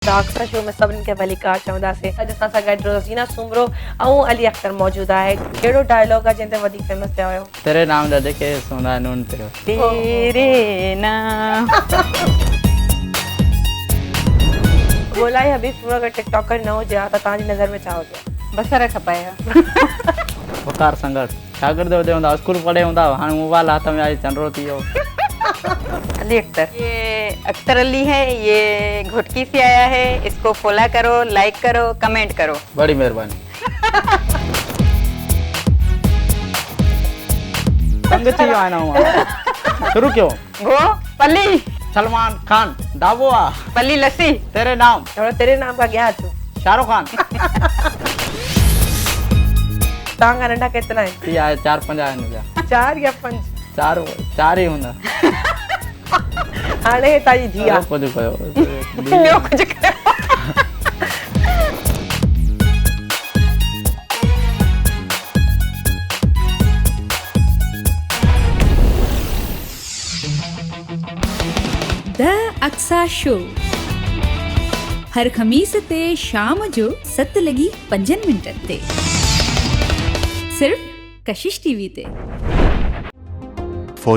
अक्सर शो में सभिनी खे भलीकार चवंदासीं। अॼु असां सां गॾु रोज़ीना सुमरो ऐं अली अख्तर मौजूदु आहे। कहिड़ो डायलॉग आहे जंहिं ते वधीक फेमस थिया हुयो? तेरे नाम जा जेके सुंदा आहिनि उन ते तेरे नाम। ॻोल्हा ई हबीब सुमरो अगरि टिकटॉकर न हुजे हा त तव्हांजी नज़र में छा हुजे? बसर खपाए वकार संघर्ष शागिर्द हुते हूंदा स्कूल पढ़े हूंदा हाणे मोबाइल हथ में आई चंडरो थी वियो। अली अख्तर। ये अख्तर अली है, ये घुटकी से आया है, इसको फॉलो करो, लाइक करो, कमेंट करो। बड़ी मेहरबानी। तंग थी वियो आहियां मां। शुरू कयो। गो पल्ली सलमान खान डाबोआ पल्ली लस्सी तेरे नाम थोड़ा तेरे नाम का गया तू। शाहरुख खान तव्हां खां नंढा केतिरा आहिनि? थी आहे 4-5 आहिनि मुंहिंजा। 4 या 5? 4 ई हूंदा। हाणे तव्हांजी धीउ आहे। कुझु कयो ॿियो कुझु कयो। द अक्सा शो हर ख़मीस ते शाम जो 7:05 ते सिर्फ़ कशिश टीवी ते। For